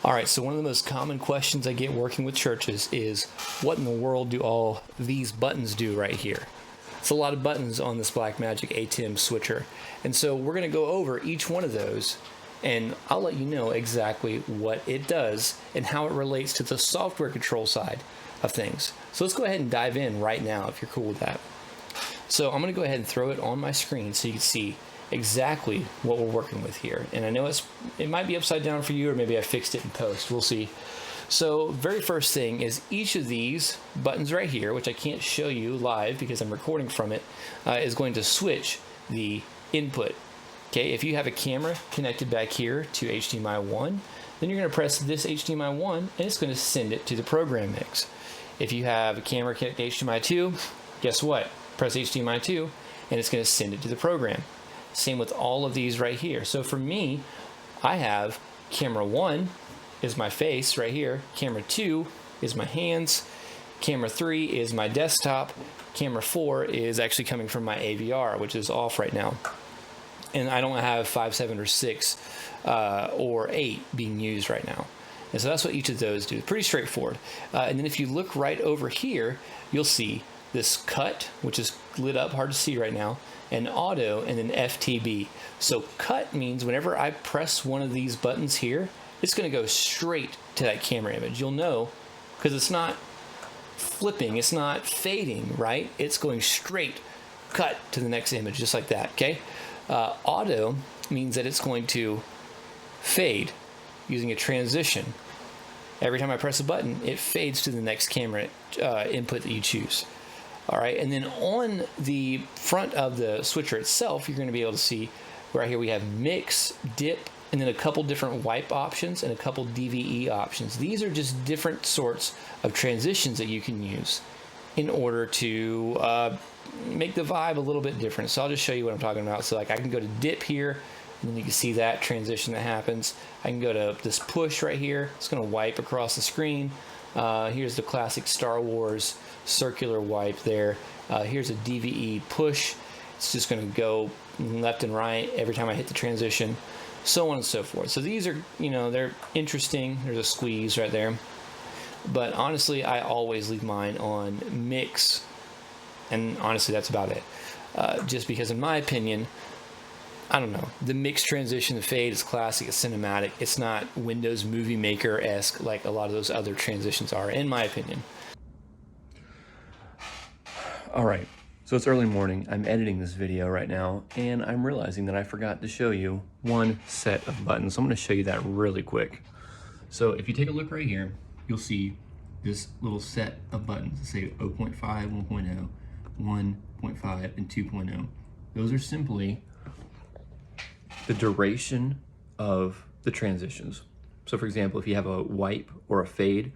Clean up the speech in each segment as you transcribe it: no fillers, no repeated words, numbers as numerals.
All right, so one of the most common questions I get working with churches is, what in the world do all these buttons do right here? It's a lot of buttons on this Blackmagic ATEM switcher. And so we're going to go over each one of those, and I'll let you know exactly what it does and how it relates to the software control side of things. So let's go ahead and dive in right now if you're cool with that. So I'm going to go ahead and throw it on my screen so you can see exactly what we're working with here. And I know it might be upside down for you, or maybe I fixed it in post. We'll see. So very first thing is each of these buttons right here, which I can't show you live because I'm recording from it, is going to switch the input. Okay, if you have a camera connected back here to HDMI 1, then you're going to press this HDMI 1 and it's going to send it to the program mix. If you have a camera connected to HDMI 2, guess what? Press HDMI 2 and it's going to send it to the program. Same with all of these right here. So for me, I have camera 1 is my face right here, camera 2 is my hands, camera 3 is my desktop, camera 4 is actually coming from my AVR, which is off right now. And I don't have 5, 7, or 6 or 8 being used right now. And so that's what each of those do. Pretty straightforward. And then if you look right over here, you'll see this cut, which is lit up, hard to see right now, and auto, and then FTB. So cut means whenever I press one of these buttons here, it's going to go straight to that camera image. You'll know because it's not flipping, it's not fading, right? It's going straight cut to the next image, just like that, okay? Auto means that it's going to fade using a transition. Every time I press a button, it fades to the next camera input that you choose. All right, and then on the front of the switcher itself, you're going to be able to see right here we have mix, dip, and then a couple different wipe options and a couple DVE options. These are just different sorts of transitions that you can use in order to make the vibe a little bit different. So I'll just show you what I'm talking about. So like I can go to dip here, and then you can see that transition that happens. I can go to this push right here. It's going to wipe across the screen. Here's the classic Star Wars circular wipe there. Here's a DVE push. It's just going to go left and right every time I hit the transition, so on and so forth. So these are, you know, they're interesting. There's a squeeze right there. But honestly, I always leave mine on mix, and honestly, that's about it. Just because, in my opinion, I don't know, the mix transition, the fade is classic, it's cinematic. It's not Windows Movie Maker-esque like a lot of those other transitions are, in my opinion. All right, so it's early morning. I'm editing this video right now, and I'm realizing that I forgot to show you one set of buttons. So I'm going to show you that really quick. So if you take a look right here, you'll see this little set of buttons that say 0.5, 1.0, 1.5, and 2.0. Those are simply the duration of the transitions. So for example, if you have a wipe or a fade,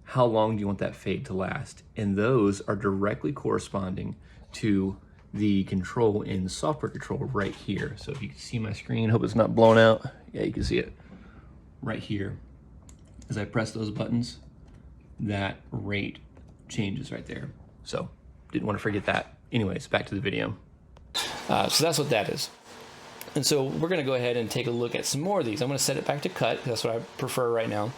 how long do you want that fade to last? And those are directly corresponding to the control in software control right here. So if you can see my screen, hope it's not blown out. Yeah, you can see it right here. As I press those buttons, that rate changes right there. So didn't want to forget that. Anyways, back to the video. So that's what that is. And so we're going to go ahead and take a look at some more of these. I'm going to set it back to cut. That's what I prefer right now.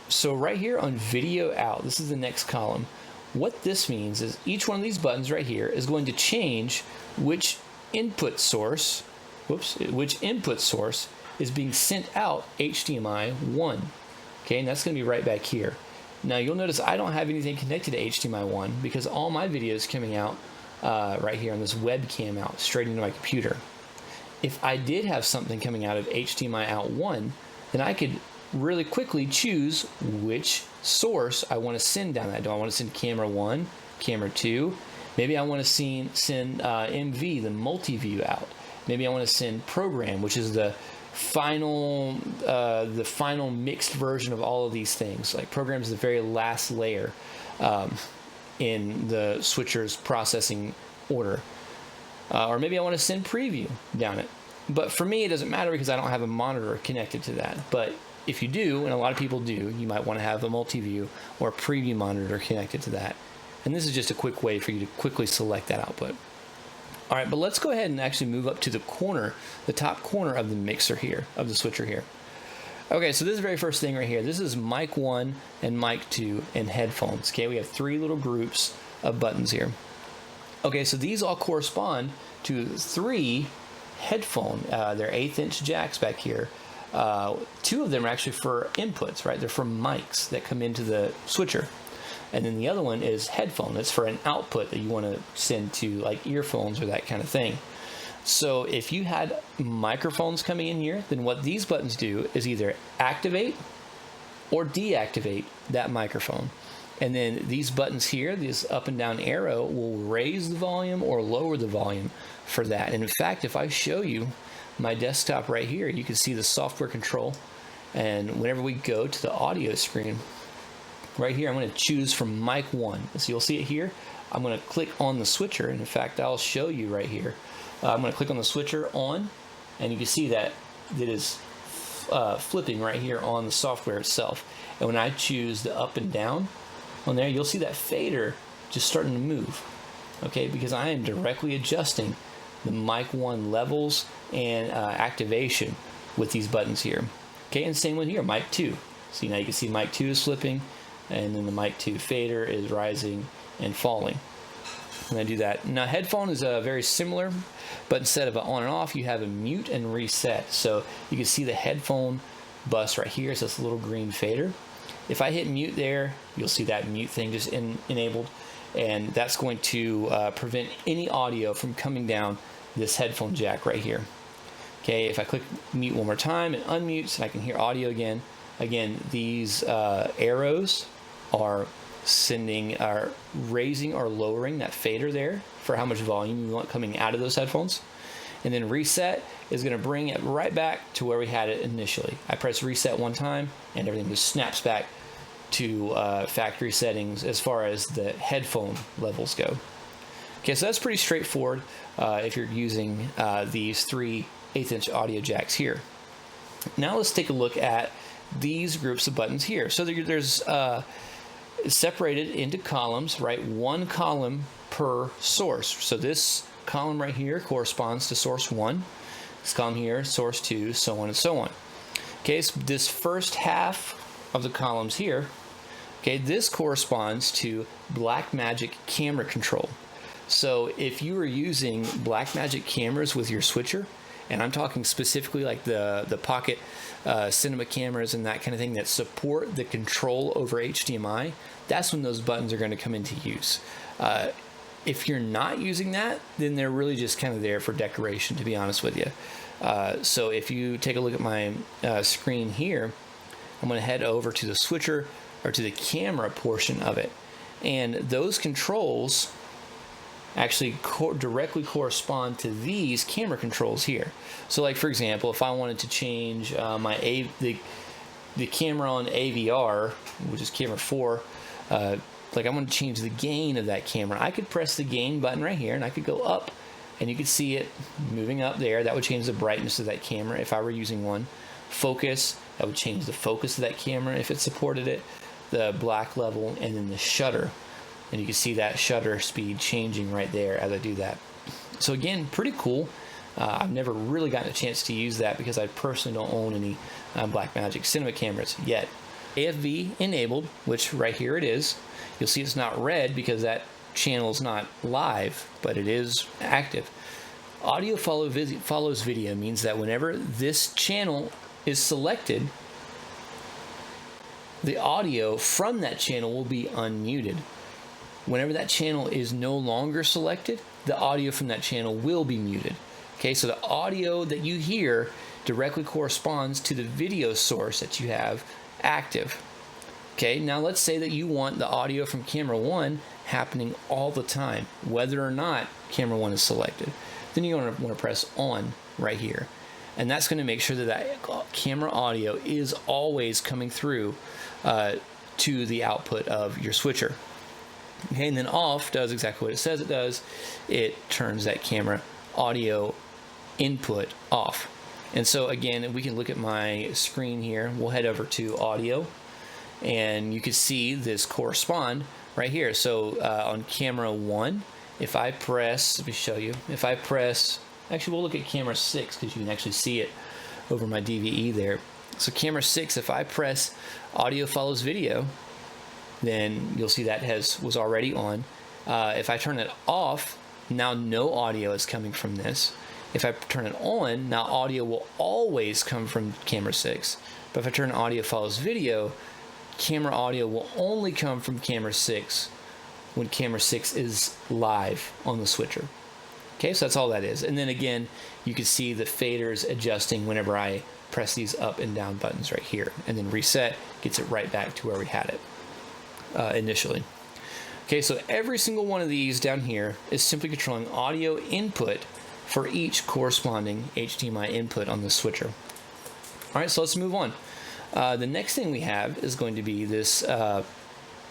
So right here on video out, this is the next column. What this means is each one of these buttons right here is going to change which input source, is being sent out HDMI 1. Okay, and that's going to be right back here. Now you'll notice I don't have anything connected to HDMI 1 because all my videos coming out right here on this webcam out straight into my computer. If I did have something coming out of HDMI out 1, then I could really quickly choose which source I want to send down that. Do I want to send camera 1, camera 2? Maybe I want to send MV, the multiview out. Maybe I want to send program, which is the final mixed version of all of these things. Like program is the very last layer in the switcher's processing order. Or maybe I want to send preview down it. But for me, it doesn't matter because I don't have a monitor connected to that. But if you do, and a lot of people do, you might want to have a multi-view or a preview monitor connected to that. And this is just a quick way for you to quickly select that output. All right, but let's go ahead and actually move up to the corner, the top corner of the mixer here, of the switcher here. Okay, so this is the very first thing right here. This is mic 1 and mic 2 and headphones. Okay, we have 3 little groups of buttons here. Okay, so these all correspond to 3 headphone. They're 1/8 inch jacks back here. 2 of them are actually for inputs, right? They're for mics that come into the switcher. And then the other one is headphone. That's for an output that you want to send to like earphones or that kind of thing. So if you had microphones coming in here, then what these buttons do is either activate or deactivate that microphone. And then these buttons here, this up and down arrow, will raise the volume or lower the volume for that. And in fact, if I show you my desktop right here, you can see the software control. And whenever we go to the audio screen, right here, I'm going to choose from mic 1. So you'll see it here. I'm going to click on the switcher. And in fact, I'll show you right here. I'm going to click on the switcher on, and you can see that it is flipping right here on the software itself. And when I choose the up and down on there, you'll see that fader just starting to move. Okay, because I am directly adjusting the mic 1 levels and activation with these buttons here. Okay, and same one here, mic 2. See, now you can see mic 2 is flipping, and then the mic 2 fader is rising and falling. And I do that. Now, headphone is very similar, but instead of an on and off, you have a mute and reset. So you can see the headphone bus right here. So it's a little green fader. If I hit mute there, you'll see that mute thing just enabled, and that's going to prevent any audio from coming down this headphone jack right here. Okay, if I click mute one more time, it unmutes, and I can hear audio again. Again, these arrows are raising or lowering that fader there for how much volume you want coming out of those headphones. And then reset is going to bring it right back to where we had it initially. I press reset one time and everything just snaps back to factory settings as far as the headphone levels go. Okay, so that's pretty straightforward if you're using these 3 1/8 inch audio jacks here. Now let's take a look at these groups of buttons here. So there's separated into columns, right? 1 column per source. So this column right here corresponds to source 1. This column here, source 2, so on and so on. Okay, so this first half of the columns here, okay, this corresponds to Blackmagic camera control. So if you were using Blackmagic cameras with your switcher, and I'm talking specifically like the pocket cinema cameras and that kind of thing that support the control over HDMI, that's when those buttons are going to come into use. If you're not using that, then they're really just kind of there for decoration, to be honest with you. So if you take a look at my screen here, I'm going to head over to the switcher or to the camera portion of it. And those controls actually directly correspond to these camera controls here. So like, for example, if I wanted to change the camera on AVR, which is camera 4, like I want to change the gain of that camera, I could press the gain button right here and I could go up and you could see it moving up there. That would change the brightness of that camera if I were using one. Focus, that would change the focus of that camera if it supported it. The black level, and then the shutter. And you can see that shutter speed changing right there as I do that. So again, pretty cool. I've never really gotten a chance to use that because I personally don't own any Blackmagic cinema cameras yet. AFV enabled, which right here it is. You'll see it's not red because that channel is not live, but it is active. Audio follows video means that whenever this channel is selected, the audio from that channel will be unmuted. Whenever that channel is no longer selected, the audio from that channel will be muted. Okay, so the audio that you hear directly corresponds to the video source that you have active. Okay, now let's say that you want the audio from camera 1 happening all the time, whether or not camera 1 is selected. Then you're going to want to press on right here. And that's going to make sure that that camera audio is always coming through to the output of your switcher. Okay, and then off does exactly what it says it does. It turns that camera audio input off. And so again, we can look at my screen here. We'll head over to audio, and you can see this correspond right here. So on camera 1, if I press, let me show you. If I press, actually we'll look at camera 6 because you can actually see it over my DVE there. So camera 6, if I press audio follows video, then you'll see that was already on. If I turn it off, now no audio is coming from this. If I turn it on, now audio will always come from camera 6. But if I turn audio follows video, camera audio will only come from camera 6 when camera 6 is live on the switcher. Okay, so that's all that is. And then again, you can see the faders adjusting whenever I press these up and down buttons right here. And then reset gets it right back to where we had it initially. Okay, so every single one of these down here is simply controlling audio input for each corresponding HDMI input on the switcher. All right, so let's move on. The next thing we have is going to be this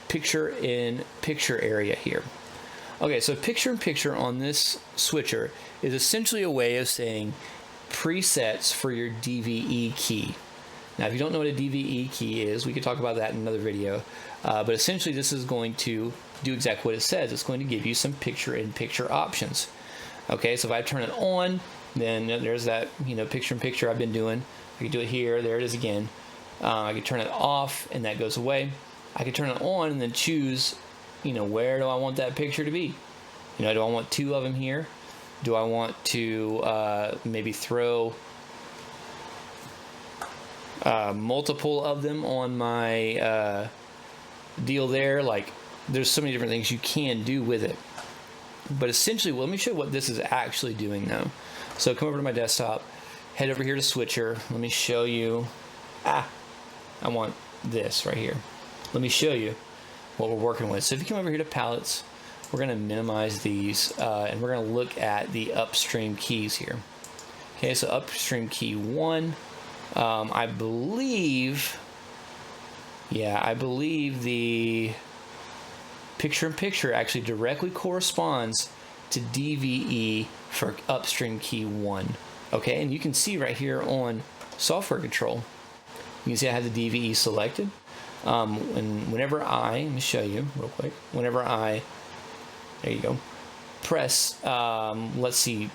picture-in-picture area here. Okay, so picture-in-picture on this switcher is essentially a way of saying presets for your DVE key. Now, if you don't know what a DVE key is, we could talk about that in another video. But essentially, this is going to do exactly what it says. It's going to give you some picture-in-picture options. Okay, so if I turn it on, then there's that picture-in-picture I've been doing. I can do it here. There it is again. I can turn it off, and that goes away. I can turn it on and then choose, where do I want that picture to be? Do I want 2 of them here? Do I want to maybe throw multiple of them on my deal there? Like, there's so many different things you can do with it. But essentially, let me show you what this is actually doing now. So come over to my desktop, head over here to switcher. Let me show you. I want this right here. Let me show you what we're working with. So if you come over here to palettes, we're going to minimize these, and we're going to look at the upstream keys here. Okay, so upstream key 1, I believe the picture-in-picture actually directly corresponds to DVE for upstream key 1. Okay, and you can see right here on software control, you can see I have the DVE selected. And whenever let me show you real quick, there you go, press, let's see,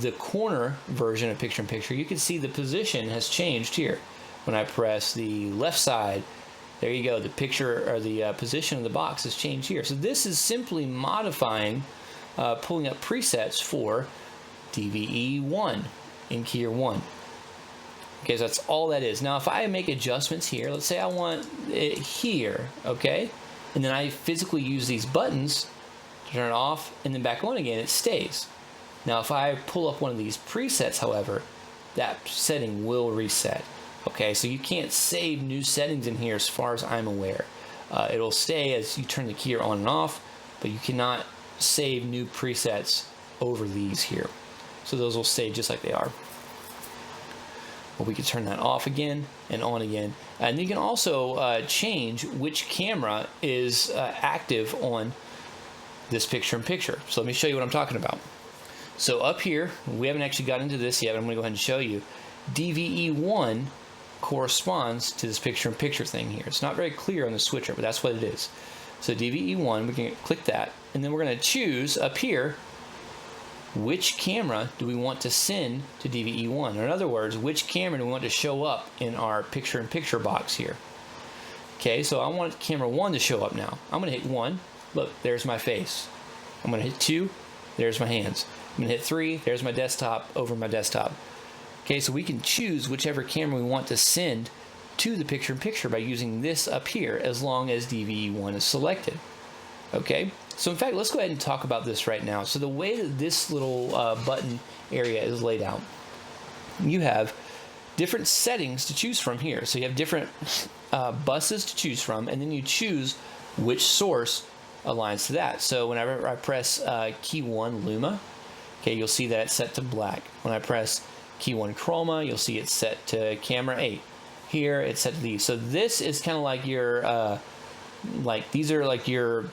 the corner version of picture-in-picture, you can see the position has changed here. When I press the left side, there you go, the picture or the position of the box has changed here. So this is simply modifying, pulling up presets for DVE 1 in keyer 1. Okay, so that's all that is. Now, if I make adjustments here, let's say I want it here, okay? And then I physically use these buttons to turn it off and then back on again, it stays. Now, if I pull up one of these presets, however, that setting will reset. Okay, so you can't save new settings in here as far as I'm aware. It'll stay as you turn the keyer on and off, but you cannot save new presets over these here. So those will stay just like they are. Well, we can turn that off again and on again. And you can also change which camera is active on this picture-in-picture. So let me show you what I'm talking about. So up here, we haven't actually got into this yet, but I'm going to go ahead and show you. DVE1 corresponds to this picture-in-picture thing here. It's not very clear on the switcher, but that's what it is. So DVE1, we can click that, and then we're going to choose up here which camera do we want to send to DVE1. Or in other words, which camera do we want to show up in our picture-in-picture box here. Okay, so I want camera 1 to show up now. I'm going to hit 1. Look, there's my face. I'm going to hit 2. There's my hands. I'm going to hit 3. There's my desktop over my desktop. Okay, so we can choose whichever camera we want to send to the picture-in-picture by using this up here, as long as DVE1 is selected. Okay, so in fact, let's go ahead and talk about this right now. So the way that this little button area is laid out, you have different settings to choose from here. So you have different buses to choose from, and then you choose which source aligns to that. So whenever I press key 1 Luma, okay, you'll see that it's set to black. When I press key 1 Chroma, you'll see it's set to camera 8. Here it's set to these. So this is kind of like your, these are like your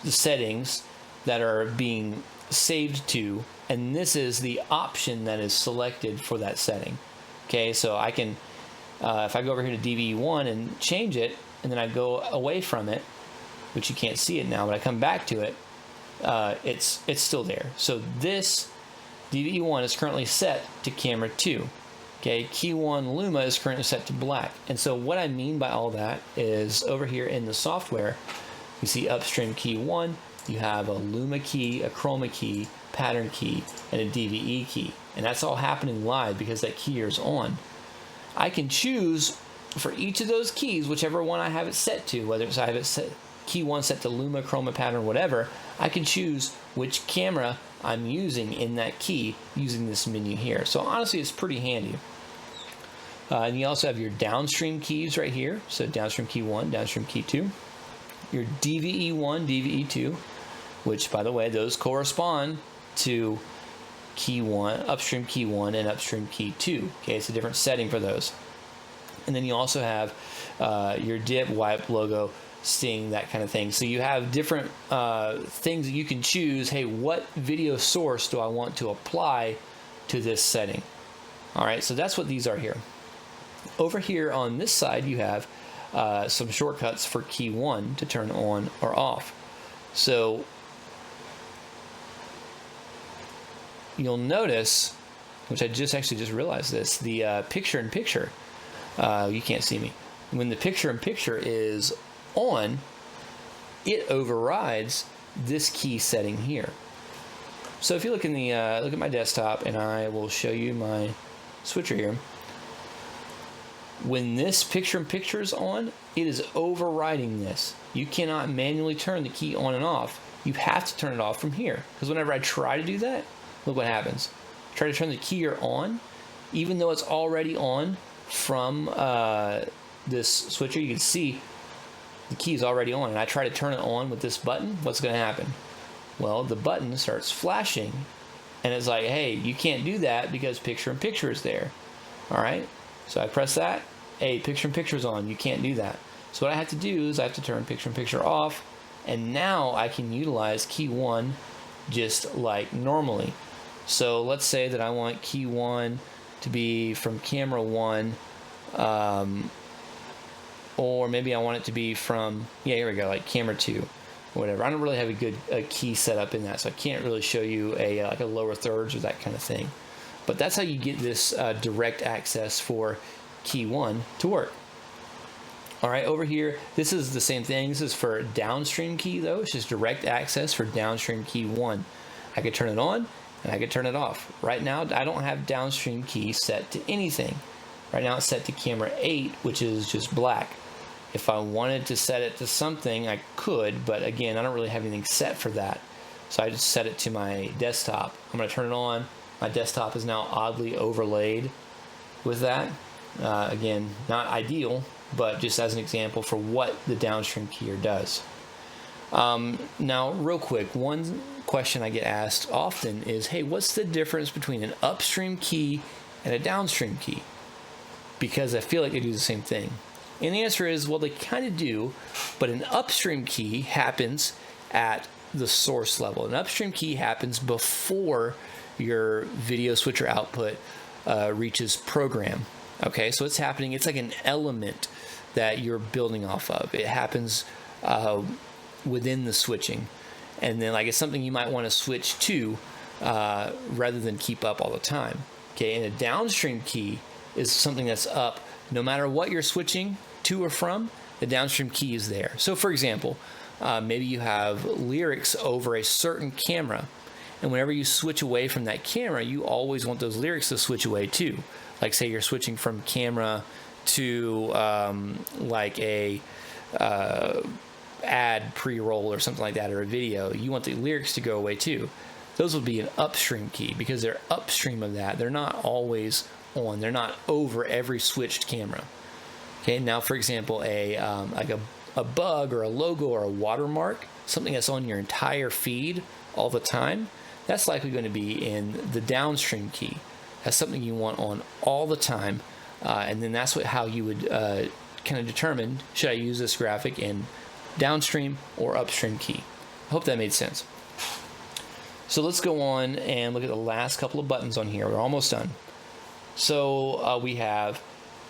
settings that are being saved to, and this is the option that is selected for that setting. Okay, so I can, if I go over here to DVE1 and change it, and then I go away from it, which you can't see it now, but I come back to it, it's still there. So this DVE1 is currently set to camera 2. Okay, key 1 Luma is currently set to black. And so what I mean by all that is over here in the software, you see Upstream key 1, you have a Luma key, a chroma key, pattern key, and a DVE key. And that's all happening live because that key is on. I can choose for each of those keys, whichever one I have it set to, whether it's I have it set, key 1 set to Luma, chroma, pattern, whatever, I can choose which camera I'm using in that key using this menu here. So honestly, it's pretty handy. And you also have your downstream keys right here. So downstream key 1, downstream key 2. Your DVE1, DVE2, which by the way, those correspond to key 1, upstream key 1 and upstream key 2. Okay, it's a different setting for those. And then you also have your dip, wipe, logo, sting, that kind of thing. So you have different things that you can choose. Hey, what video source do I want to apply to this setting? All right, so that's what these are here. Over here on this side, you have some shortcuts for key 1 to turn on or off. So you'll notice, which I just realized this, the picture-in-picture, you can't see me. When the picture-in-picture is on, it overrides this key setting here. So if you look in the look at my desktop, and I will show you my switcher here. When this picture-in-picture is on, it is overriding this. You cannot manually turn the key on and off. You have to turn it off from here. Because whenever I try to do that, look what happens. Try to turn the keyer on, even though it's already on from this switcher, you can see the key is already on. And I try to turn it on with this button, what's going to happen? Well, the button starts flashing, and it's like, hey, you can't do that because picture-in-picture is there. All right? So I press that. Hey, picture-in-picture is on. You can't do that. So what I have to do is I have to turn picture-in-picture off, and now I can utilize key 1 just like normally. So let's say that I want key 1 to be from camera 1, or maybe I want it to be from, yeah, here we go, like camera 2, or whatever. I don't really have a good key set up in that, so I can't really show you like a lower thirds or that kind of thing. But that's how you get this direct access for key 1 to work. All right, over here, this is the same thing. This is for downstream key, though. It's just direct access for downstream key 1. I could turn it on, and I could turn it off. Right now, I don't have downstream key set to anything. Right now, it's set to camera 8, which is just black. If I wanted to set it to something, I could, but again, I don't really have anything set for that. So I just set it to my desktop. I'm going to turn it on. My desktop is now oddly overlaid with that. Again, not ideal, but just as an example for what the downstream keyer does. Now, real quick, one question I get asked often is, hey, what's the difference between an upstream key and a downstream key? Because I feel like they do the same thing. And the answer is, well, they kind of do, but an upstream key happens at the source level. An upstream key happens before your video switcher output reaches program. Okay, so it's happening, it's like an element that you're building off of. It happens within the switching. And then like it's something you might want to switch to rather than keep up all the time. Okay, and a downstream key is something that's up no matter what you're switching to or from, the downstream key is there. So for example, maybe you have lyrics over a certain camera, and whenever you switch away from that camera, you always want those lyrics to switch away too. Like say you're switching from camera to like a ad pre-roll or something like that, or a video, you want the lyrics to go away too. Those would be an upstream key because they're upstream of that. They're not always on. They're not over every switched camera. Okay, now for example, like a bug or a logo or a watermark, something that's on your entire feed all the time, that's likely going to be in the downstream key. That's something you want on all the time, and then that's how you would kind of determine, should I use this graphic in downstream or upstream key. I hope that made sense. So let's go on and look at the last couple of buttons on here. We're almost done. So we have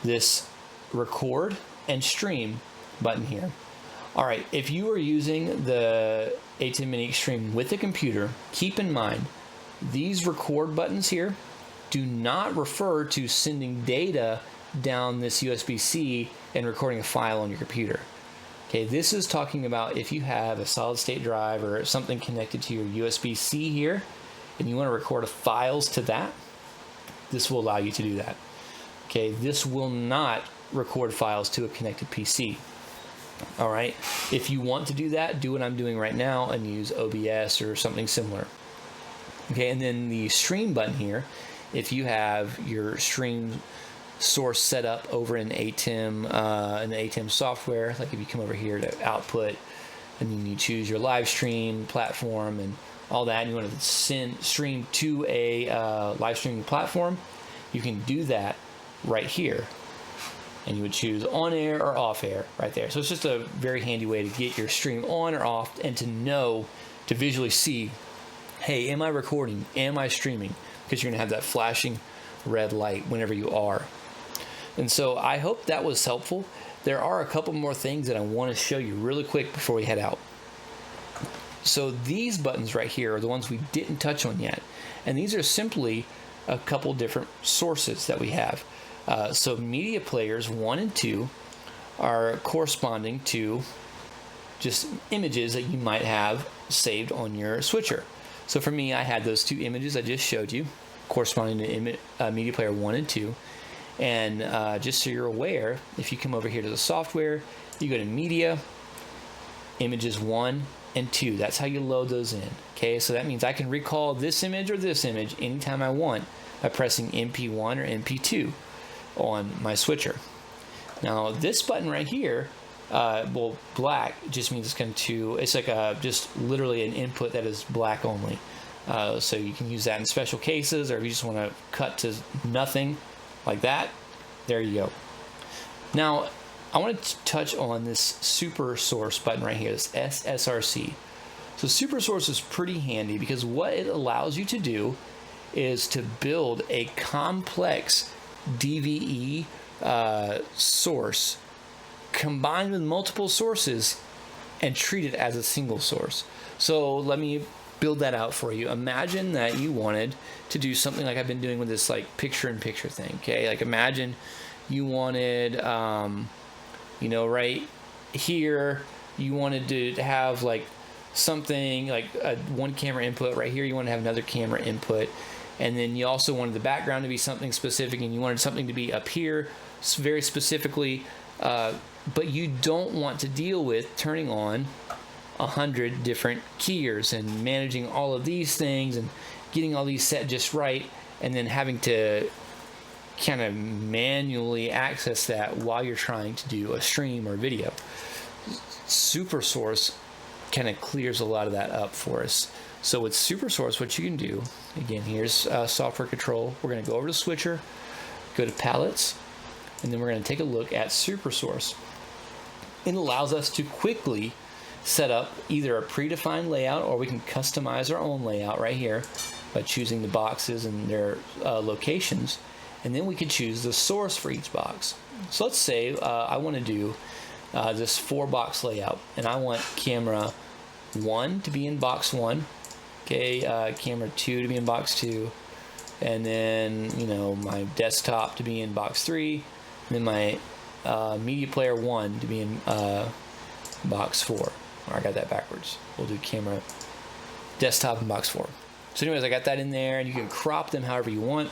this record and stream button here. All right, if you are using the ATEM Mini Extreme with a computer, keep in mind these record buttons here do not refer to sending data down this USB-C and recording a file on your computer. Okay, this is talking about if you have a solid state drive or something connected to your USB-C here and you want to record files to that, this will allow you to do that. Okay, this will not record files to a connected PC. All right, if you want to do that, do what I'm doing right now and use OBS or something similar. Okay, and then the stream button here, if you have your stream source set up over in ATEM, in the ATEM software, like if you come over here to output and then you choose your live stream platform and all that, and you want to stream to a live streaming platform, you can do that right here. And you would choose on air or off air right there. So it's just a very handy way to get your stream on or off and to know, to visually see, hey, am I recording? Am I streaming? Because you're going to have that flashing red light whenever you are. And so I hope that was helpful. There are a couple more things that I want to show you really quick before we head out. So these buttons right here are the ones we didn't touch on yet. And these are simply a couple different sources that we have. So media players 1 and 2 are corresponding to just images that you might have saved on your switcher. So for me, I had those 2 images I just showed you corresponding to media player 1 and 2. And just so you're aware, if you come over here to the software, you go to media, images 1 and 2. That's how you load those in. Okay, so that means I can recall this image or this image anytime I want by pressing MP1 or MP2 on my switcher. Now this button right here, well, black just means it's going to, it's like just literally an input that is black only. So you can use that in special cases, or if you just want to cut to nothing like that, there you go. Now I want to touch on this SuperSource button right here, this SSRC. So SuperSource is pretty handy because what it allows you to do is to build a complex DVE source combined with multiple sources and treat it as a single source. So let me build that out for you. Imagine that you wanted to do something like I've been doing with this like picture-in-picture thing. Okay, like imagine you wanted, you know, right here you wanted to have like something like a one camera input. Right here you want to have another camera input. And then you also wanted the background to be something specific, and you wanted something to be up here very specifically, but you don't want to deal with turning on 100 different keyers and managing all of these things and getting all these set just right, and then having to kind of manually access that while you're trying to do a stream or video. SuperSource kind of clears a lot of that up for us. So with SuperSource, what you can do, again, here's software control. We're going to go over to switcher, go to palettes, and then we're going to take a look at SuperSource. It allows us to quickly set up either a predefined layout, or we can customize our own layout right here by choosing the boxes and their locations. And then we can choose the source for each box. So let's say I want to do this 4-box layout, and I want camera 1 to be in box 1. Okay, camera 2 to be in box 2, and then, you know, my desktop to be in box 3, and then my media player 1 to be in box 4. Or I got that backwards. We'll do camera desktop in box 4. So anyways, I got that in there, and you can crop them however you want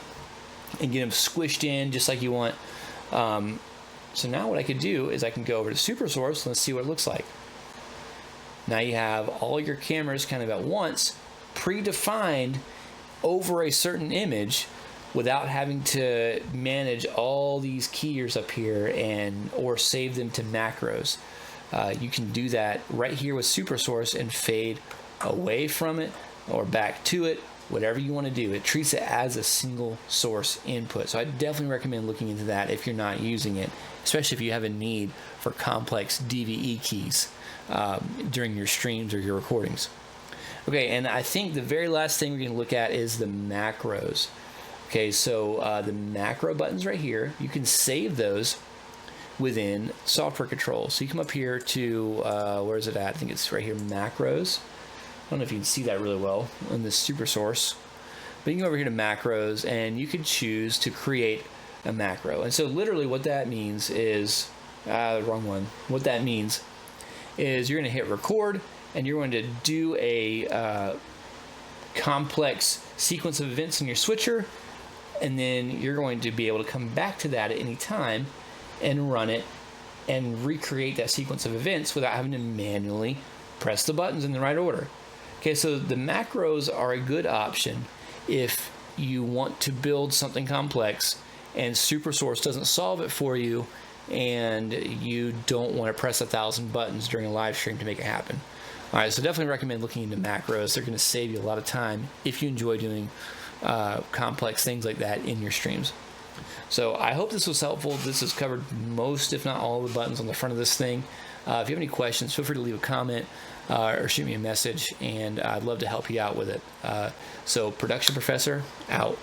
and get them squished in just like you want. So now what I could do is I can go over to SuperSource and let's see what it looks like. Now you have all your cameras kind of at once predefined over a certain image without having to manage all these keyers up here or save them to macros. You can do that right here with SuperSource and fade away from it or back to it, whatever you want to do. It treats it as a single source input. So I definitely recommend looking into that if you're not using it, especially if you have a need for complex DVE keys during your streams or your recordings. Okay, and I think the very last thing we're going to look at is the macros. Okay, so the macro buttons right here, you can save those within software control. So you come up here to, where is it at? I think it's right here, macros. I don't know if you can see that really well on this SuperSource. But you can go over here to macros, and you can choose to create a macro. And so literally what that means is, wrong one. What that means is you're going to hit record, and you're going to do a complex sequence of events in your switcher, and then you're going to be able to come back to that at any time and run it and recreate that sequence of events without having to manually press the buttons in the right order. Okay, so the macros are a good option if you want to build something complex and SuperSource doesn't solve it for you, and you don't want to press 1,000 buttons during a live stream to make it happen. All right, so definitely recommend looking into macros. They're going to save you a lot of time if you enjoy doing complex things like that in your streams. So I hope this was helpful. This has covered most, if not all, of the buttons on the front of this thing. If you have any questions, feel free to leave a comment or shoot me a message, and I'd love to help you out with it. So Production Professor, out.